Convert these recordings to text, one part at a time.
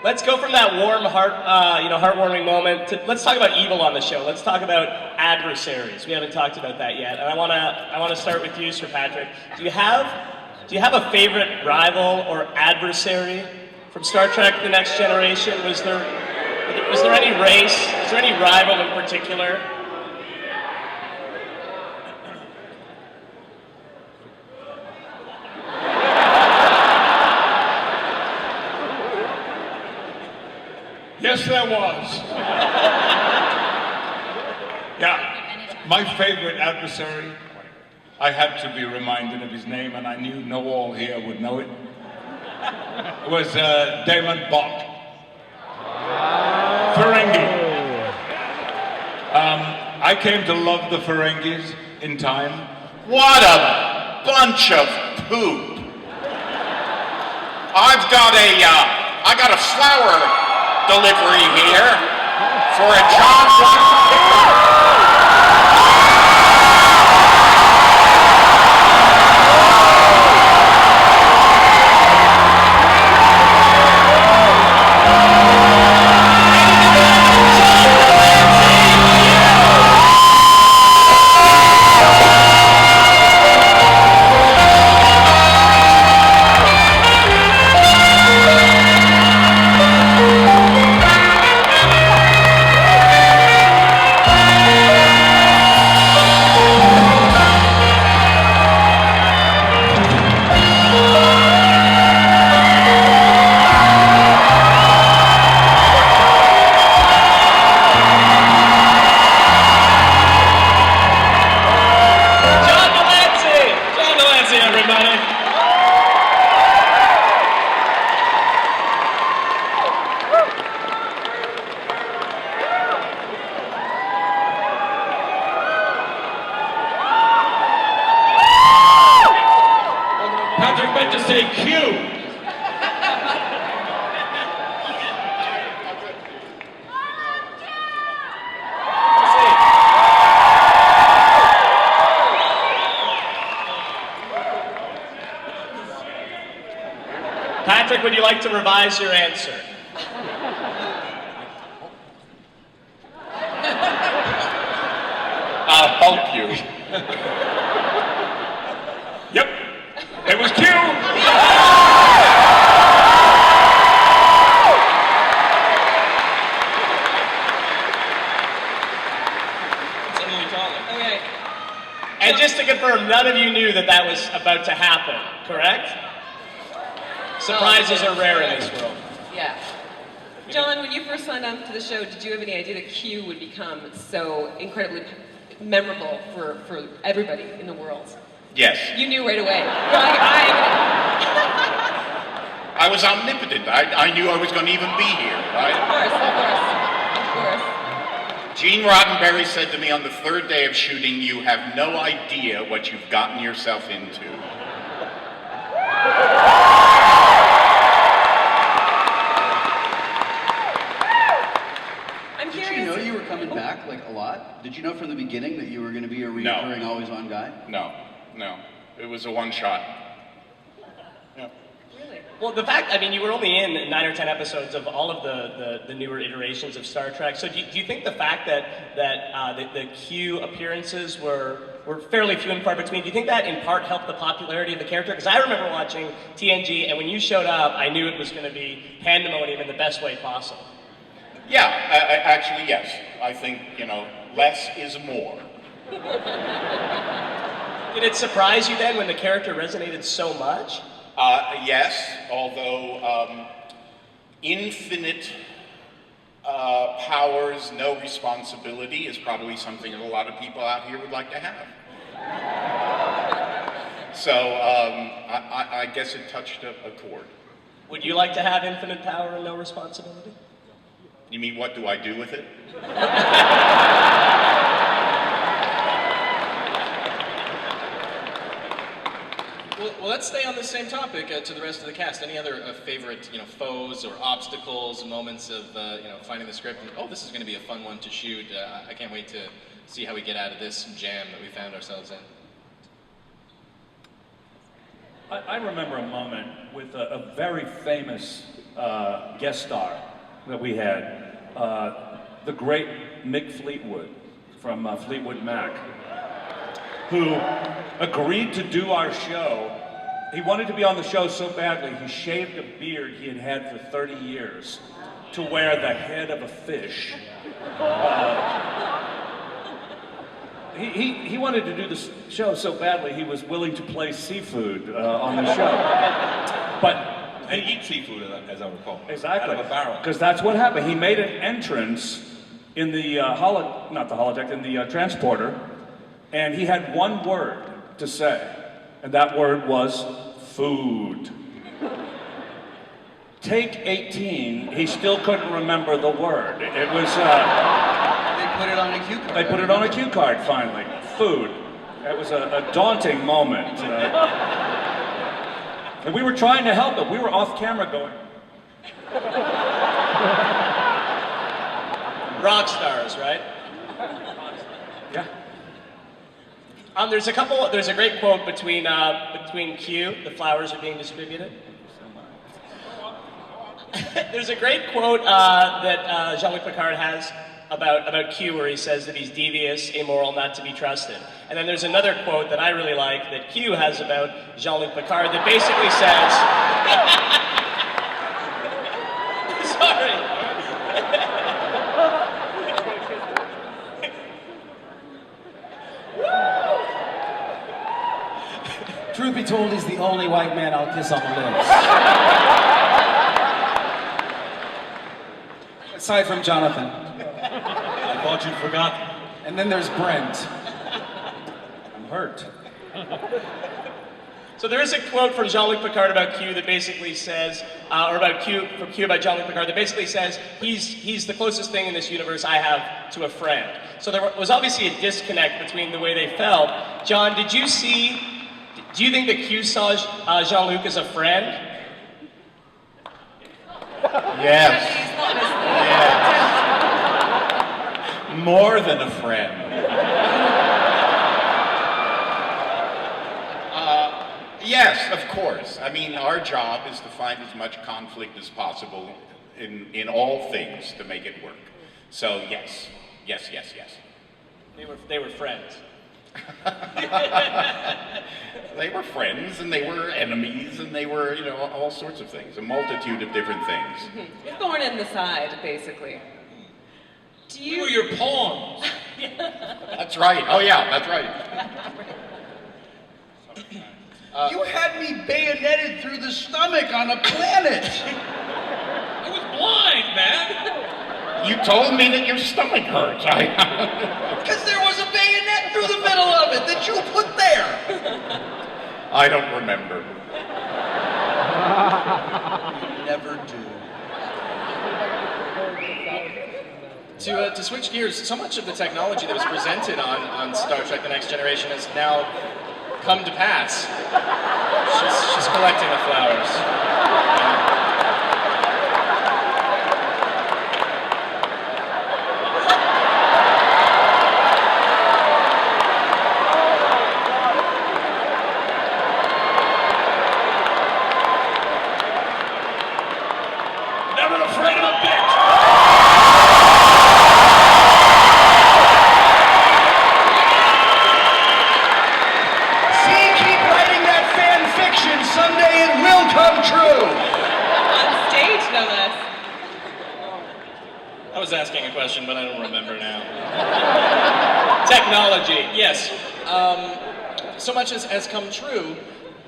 let's go from that warm heart, heartwarming moment to let's talk about evil on the show. Let's talk about adversaries. We haven't talked about that yet, and I wanna start with you, Sir Patrick. Do you have a favorite rival or adversary from Star Trek: The Next Generation? Was there any race? Was there any rival in particular? Yes, there was. Yeah, my favorite adversary, I had to be reminded of his name, and I knew no all here would know it, was Damon Bach. Ferengi. I came to love the Ferengis in time. What a bunch of poop. I got a flower delivery here for a John. Patrick meant to say Q. Patrick, would you like to revise your answer? I'll help you. Yep, it was Q. Okay. And just to confirm, none of you knew that was about to happen, correct? Surprises are rare in this world. Yeah. John, when you first signed on to the show, did you have any idea that Q would become so incredibly memorable for everybody in the world? Yes. You knew right away. I was omnipotent. I knew I was going to even be here, right? Of course. Gene Roddenberry said to me on the third day of shooting, "You have no idea what you've gotten yourself into." Did you know you were coming back, like, a lot? Did you know from the beginning that you were going to be a recurring, always-on guy? No. It was a one-shot. Yeah. Really? Well, the fact, I mean, you were only in 9 or 10 episodes of all of the newer iterations of Star Trek, so do you think the fact that the Q appearances were fairly few and far between, do you think that in part helped the popularity of the character? Because I remember watching TNG, and when you showed up, I knew it was going to be pandemonium in the best way possible. Yeah, actually, yes. I think, less is more. Did it surprise you then when the character resonated so much? Yes, although infinite powers, no responsibility is probably something that a lot of people out here would like to have. So I guess it touched a chord. Would you like to have infinite power and no responsibility? You mean, what do I do with it? Well, let's stay on the same topic to the rest of the cast. Any other favorite, foes or obstacles, moments of, finding the script and, oh, this is going to be a fun one to shoot. I can't wait to see how we get out of this jam that we found ourselves in. I remember a moment with a very famous guest star that we had, the great Mick Fleetwood from Fleetwood Mac, who agreed to do our show. He wanted to be on the show so badly, he shaved a beard he had had for 30 years to wear the head of a fish. He wanted to do the show so badly he was willing to play seafood on the show. And eat seafood, as I recall. Exactly. Out of a barrel. Because that's what happened. He made an entrance in the transporter, and he had one word to say, and that word was food. Take 18, he still couldn't remember the word. It was. They put it on a cue card. They put it on a cue card finally. Food. That was a daunting moment. And we were trying to help him. We were off camera going. Rock stars, right? Yeah. There's a great quote between Q, the flowers are being distributed. There's a great quote that Jean-Luc Picard has about Q, where he says that he's devious, immoral, not to be trusted. And then there's another quote that I really like that Q has about Jean-Luc Picard that basically says, sorry. Truth be told, he's the only white man I'll kiss on the lips. Aside from Jonathan. I thought you'd forgotten. And then there's Brent. I'm hurt. So there is a quote from Jean-Luc Picard about Q that basically says, or about Q about Jean-Luc Picard that basically says he's the closest thing in this universe I have to a friend. So there was obviously a disconnect between the way they felt. John, do you think that Q saw Jean-Luc as a friend? Yes. More than a friend. Yes, of course. I mean, our job is to find as much conflict as possible in all things to make it work. So yes. They were friends. They were friends, and they were enemies, and they were, all sorts of things, a multitude of different things. A thorn in the side, basically. We were your pawns. That's right. Oh yeah, that's right. You had me bayoneted through the stomach on a planet. I was blind, man. You told me that your stomach hurts. Because there was a bayonet through the middle of it that you put there. I don't remember. You never do. To switch gears, so much of the technology that was presented on Star Trek The Next Generation has now come to pass. She's collecting the flowers. Never afraid of a bitch. Someday it will come true. On stage, no less. I was asking a question, but I don't remember now. Technology, yes. So much has come true.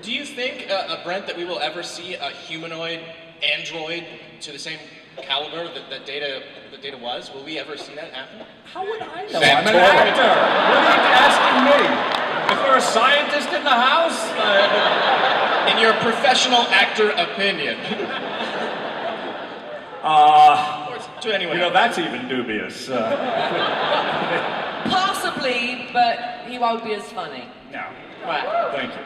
Do you think, Brent, that we will ever see a humanoid android to the same caliber that Data was? Will we ever see that happen? How would I know? I'm an actor. What are you asking me? Is there a scientist in the house? In your professional actor opinion. Or to anyone else. That's even dubious. Possibly, but he won't be as funny. No. Right. Thank you.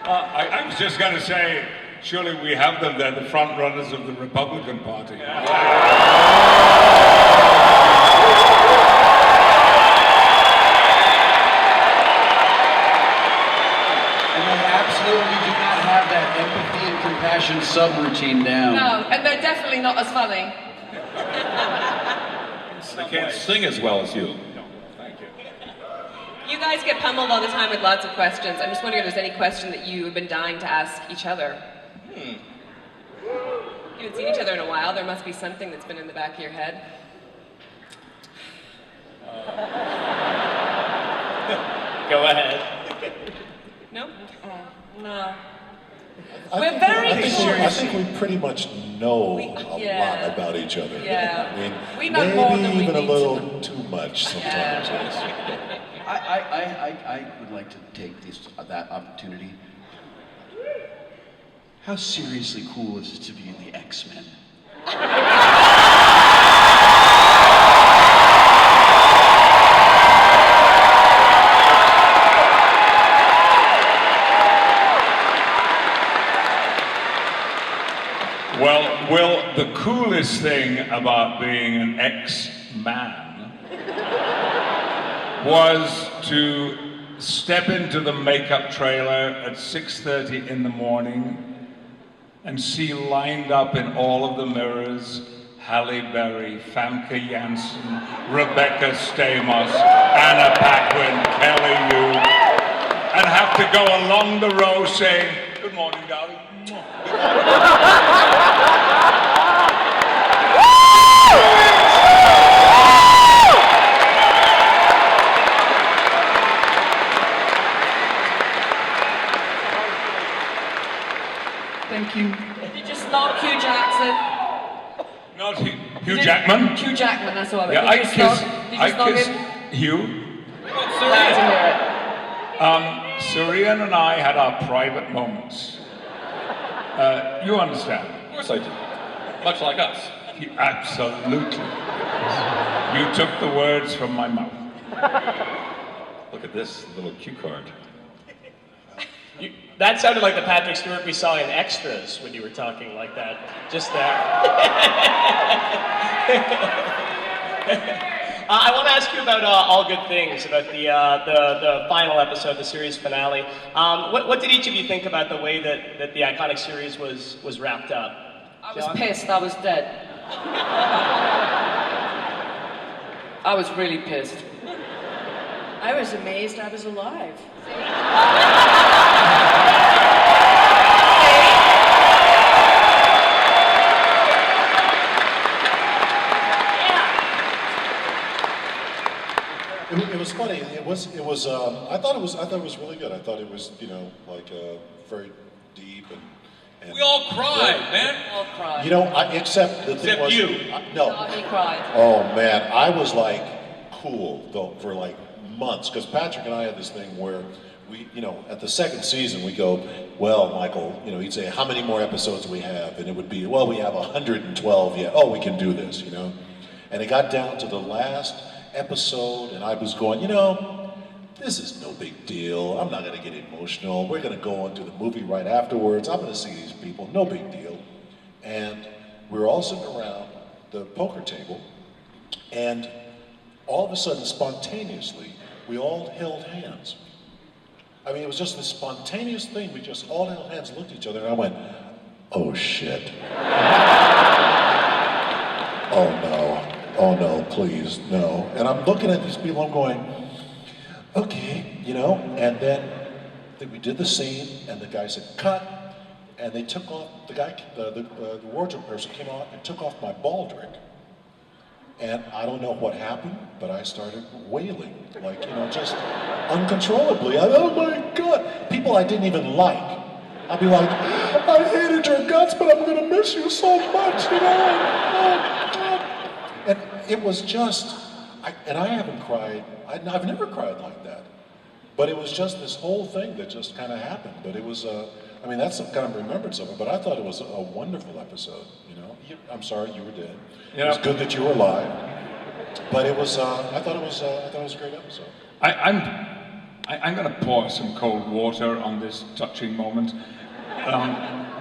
I was just going to say, surely we have them. They're the front runners of the Republican Party. Absolutely do not have that empathy and compassion sub-routine down. No, and they're definitely not as funny. They can't sing as well as you. You guys get pummeled all the time with lots of questions. I'm just wondering if there's any question that you have been dying to ask each other. You haven't seen each other in a while. There must be something that's been in the back of your head. Go ahead. No? No. I We're think- very I think, close. I think we pretty much know a yeah. lot about each other. Yeah. I mean, We know more than maybe we even a need to little know. too much sometimes. Yes. I would like to take that opportunity. How seriously cool is it to be in the X-Men? Well, Will, the coolest thing about being an X-Man was to step into the makeup trailer at 6:30 in the morning and see lined up in all of the mirrors Halle Berry, Famke Janssen, Rebecca Stamos, Anna Paquin, Kelly Yu, and have to go along the row saying, "Good morning, darling." Thank you. Did you snog Hugh Jackson? Not Hugh Jackman. Hugh Jackman, that's all I Yeah, meant. Did you snog him? Hugh. Glad to hear it. Surian and I had our private moments. You understand? Of course I do. Much like us. Absolutely. You took the words from my mouth. Look at this little cue card. That sounded like the Patrick Stewart we saw in Extras when you were talking like that. Just there. I want to ask you about All Good Things, about the final episode, the series finale. What did each of you think about the way that the iconic series was wrapped up? I was pissed, I was dead. I was really pissed. I was amazed I was alive. It was funny. It was. I thought it was really good. I thought it was, like very deep and. We all cried, man. We all cried. Except the thing Except was. you. No. No, he cried. Oh man, I was like cool though for like months because Patrick and I had this thing where we, at the second season we go, well, Michael, he'd say how many more episodes we have, and it would be, well, we have 112 yet. Oh, we can do this, And it got down to the last episode, and I was going, this is no big deal. I'm not going to get emotional. We're going to go on to the movie right afterwards. I'm going to see these people. No big deal. And we were all sitting around the poker table, and all of a sudden, spontaneously, we all held hands. I mean, it was just this spontaneous thing. We just all held hands, looked at each other, and I went, oh shit. Oh no, please, no. And I'm looking at these people, I'm going, okay, and then we did the scene, and the guy said, cut, and they took off, the wardrobe person came out and took off my baldric. And I don't know what happened, but I started wailing, like, just uncontrollably. Oh my God, people I didn't even like. I'd be like, I hated your guts, but I'm gonna miss you so much, Oh God. And it was just, I haven't cried, I've never cried like that. But it was just this whole thing that just kind of happened. But it was, that's some kind of remembrance of it, but I thought it was a wonderful episode, I'm sorry you were dead. It was good that you were alive. But it was, I thought it was a great episode. I'm going to pour some cold water on this touching moment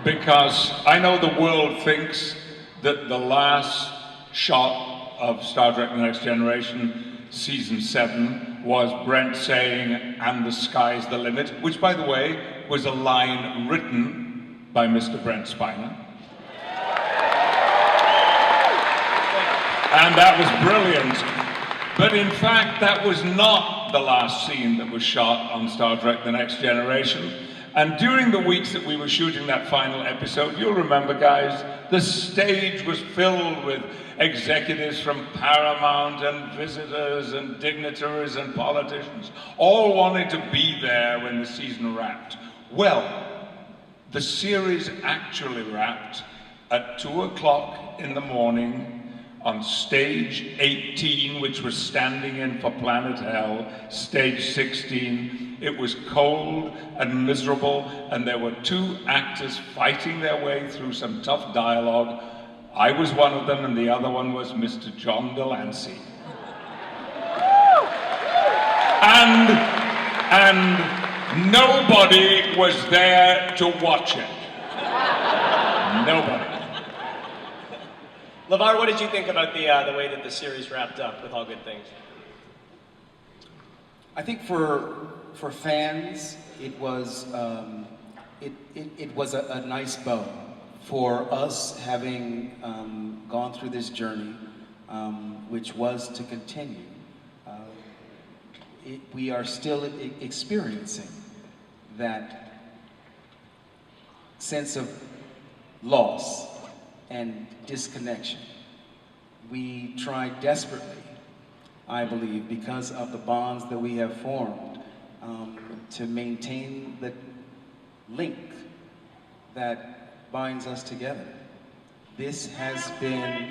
because I know the world thinks that the last shot of Star Trek The Next Generation, Season 7, was Brent saying, "And the sky's the limit," which, by the way, was a line written by Mr. Brent Spiner. And that was brilliant. But in fact, that was not the last scene that was shot on Star Trek The Next Generation. And during the weeks that we were shooting that final episode, you'll remember, guys, the stage was filled with executives from Paramount and visitors and dignitaries and politicians, all wanting to be there when the season wrapped. Well, the series actually wrapped at 2 o'clock in the morning on stage 18, which was standing in for Planet Hell, stage 16. It was cold and miserable, and there were 2 actors fighting their way through some tough dialogue. I was one of them, and the other one was Mr. John Delancey. And nobody was there to watch it. Nobody. LeVar, what did you think about the way that the series wrapped up with All Good Things? I think for fans, it was it was a nice bow. For us, having gone through this journey, which was to continue, we are still experiencing that sense of loss and disconnection. We try desperately, I believe, because of the bonds that we have formed, to maintain the link that binds us together. This has been,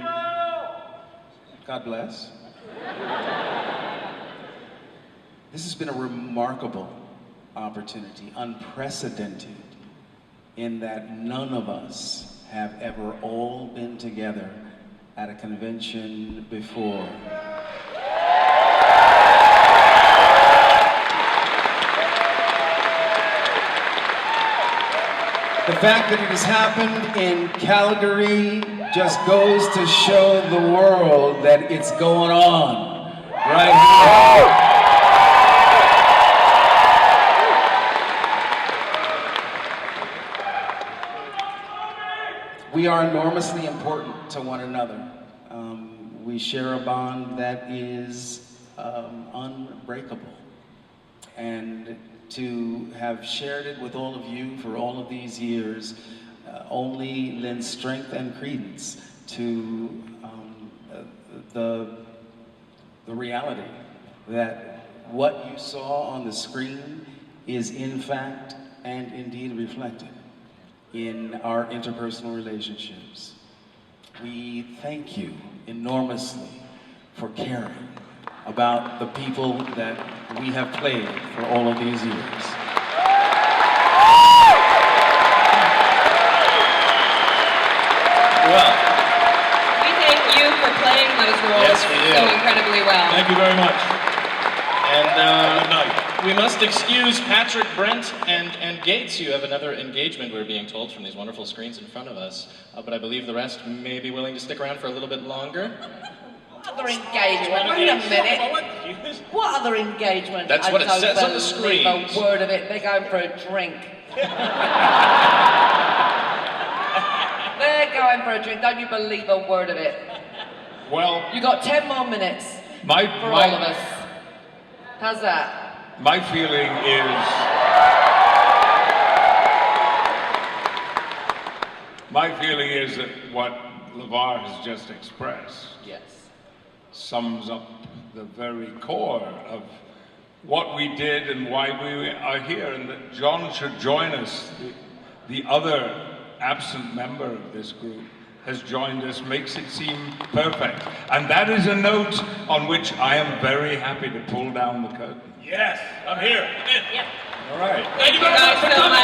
God bless. This has been a remarkable opportunity, unprecedented, in that none of us have ever all been together at a convention before. The fact that it has happened in Calgary just goes to show the world that it's going on right here. We are enormously important to one another. We share a bond that is unbreakable. And to have shared it with all of you for all of these years only lends strength and credence to the reality that what you saw on the screen is in fact and indeed reflected in our interpersonal relationships. We thank you enormously for caring about the people that we have played for all of these years. Well, We thank you for playing those roles Yes, we do. so incredibly well. thank you very much. And we must excuse Patrick, Brent, and Gates. You have another engagement, we're being told, from these wonderful screens in front of us. But I believe the rest may be willing to stick around for a little bit longer. Other engagement. Wait a minute. What other engagement? That's what it says on the screen. A word of it. They're going for a drink. They're going for a drink. Don't you believe a word of it? Well, You got 10 more minutes for all of us. How's that? My feeling is that what LeVar has just expressed sums up the very core of what we did and why we are here, and that John should join us. The other absent member of this group has joined us, makes it seem perfect. And that is a note on which I am very happy to pull down the curtain. Yes, I'm here. I'm in. Yep. All right. Thank you guys so much.